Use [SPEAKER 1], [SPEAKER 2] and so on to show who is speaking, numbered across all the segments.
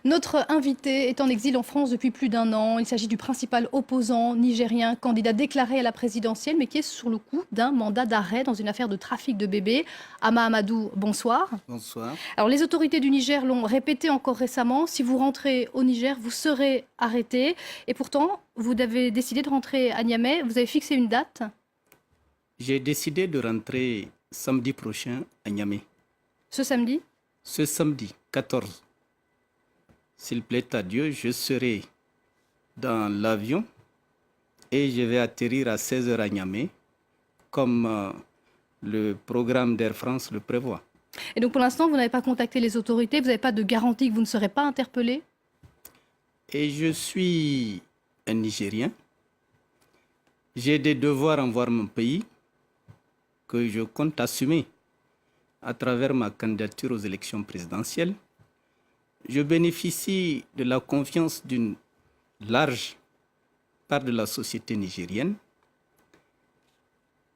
[SPEAKER 1] Notre invité est en exil en France depuis plus d'un an. Il s'agit du principal opposant nigérien, candidat déclaré à la présidentielle, mais qui est sur le coup d'un mandat d'arrêt dans une affaire de trafic de bébés. Ama Amadou, bonsoir.
[SPEAKER 2] Bonsoir.
[SPEAKER 1] Alors les autorités du Niger l'ont répété encore récemment. Si vous rentrez au Niger, vous serez arrêté. Et pourtant, vous avez décidé de rentrer à Niamey. Vous avez fixé une date?
[SPEAKER 2] J'ai décidé de rentrer samedi prochain à Niamey.
[SPEAKER 1] Ce samedi?
[SPEAKER 2] Ce samedi 14. S'il plaît à Dieu, je serai dans l'avion et je vais atterrir à 16 h à Niamey, comme le programme d'Air France le prévoit.
[SPEAKER 1] Et donc pour l'instant, vous n'avez pas contacté les autorités, vous n'avez pas de garantie que vous ne serez pas interpellé?
[SPEAKER 2] Et je suis un Nigérien. J'ai des devoirs envers mon pays que je compte assumer à travers ma candidature aux élections présidentielles. Je bénéficie de la confiance d'une large part de la société nigérienne.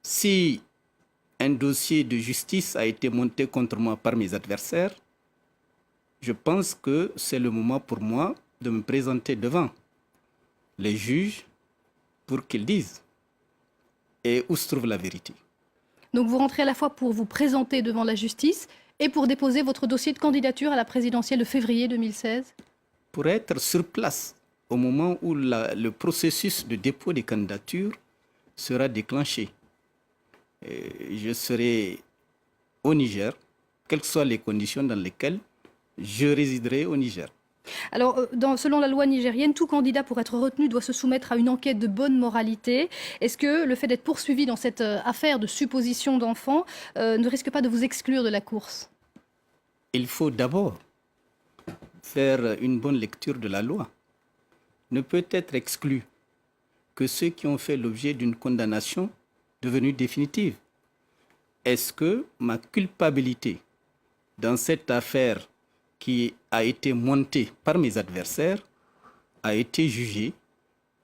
[SPEAKER 2] Si un dossier de justice a été monté contre moi par mes adversaires, je pense que c'est le moment pour moi de me présenter devant les juges pour qu'ils disent et où se trouve la vérité.
[SPEAKER 1] Donc vous rentrez à la fois pour vous présenter devant la justice et pour déposer votre dossier de candidature à la présidentielle de février 2016?
[SPEAKER 2] Pour être sur place au moment où le processus de dépôt des candidatures sera déclenché. Je serai au Niger, quelles que soient les conditions dans lesquelles je résiderai au Niger.
[SPEAKER 1] Alors, selon la loi nigérienne, tout candidat pour être retenu doit se soumettre à une enquête de bonne moralité. Est-ce que le fait d'être poursuivi dans cette affaire de supposition d'enfant ne risque pas de vous exclure de la course?
[SPEAKER 2] Il faut d'abord faire une bonne lecture de la loi. Ne peut être exclu que ceux qui ont fait l'objet d'une condamnation devenue définitive. Est-ce que ma culpabilité dans cette affaire qui a été montée par mes adversaires a été jugée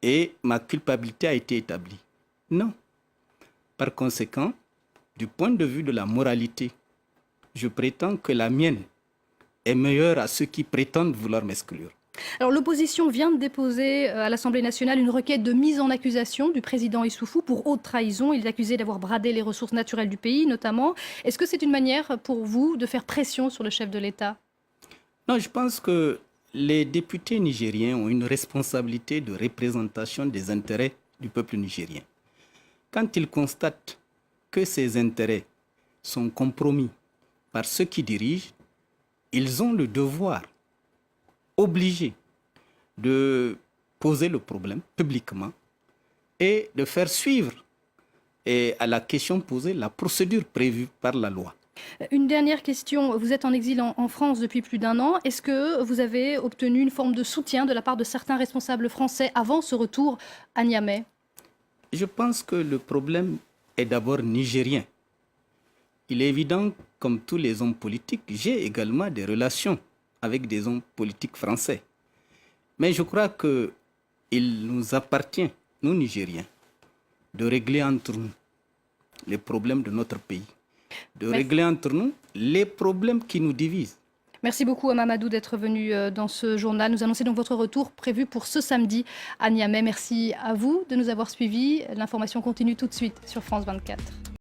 [SPEAKER 2] et ma culpabilité a été établie? Non. Par conséquent, du point de vue de la moralité, je prétends que la mienne est meilleure à ceux qui prétendent vouloir m'exclure.
[SPEAKER 1] Alors l'opposition vient de déposer à l'Assemblée nationale une requête de mise en accusation du président Issoufou pour haute trahison. Il est accusé d'avoir bradé les ressources naturelles du pays, notamment. Est-ce que c'est une manière pour vous de faire pression sur le chef de l'État?
[SPEAKER 2] Non, je pense que les députés nigériens ont une responsabilité de représentation des intérêts du peuple nigérien. Quand ils constatent que ces intérêts sont compromis par ceux qui dirigent, ils ont le devoir obligé de poser le problème publiquement et de faire suivre à la question posée la procédure prévue par la loi.
[SPEAKER 1] Une dernière question. Vous êtes en exil en France depuis plus d'un an. Est-ce que vous avez obtenu une forme de soutien de la part de certains responsables français avant ce retour à Niamey?
[SPEAKER 2] Je pense que le problème est d'abord nigérien. Il est évident, comme tous les hommes politiques, j'ai également des relations avec des hommes politiques français. Mais je crois qu'il nous appartient, nous Nigériens, de régler entre nous les problèmes de notre pays, de régler entre nous les problèmes qui nous divisent.
[SPEAKER 1] Merci beaucoup à Mamadou d'être venu dans ce journal. Nous annonçons donc votre retour prévu pour ce samedi à Niamey. Merci à vous de nous avoir suivis. L'information continue tout de suite sur France 24.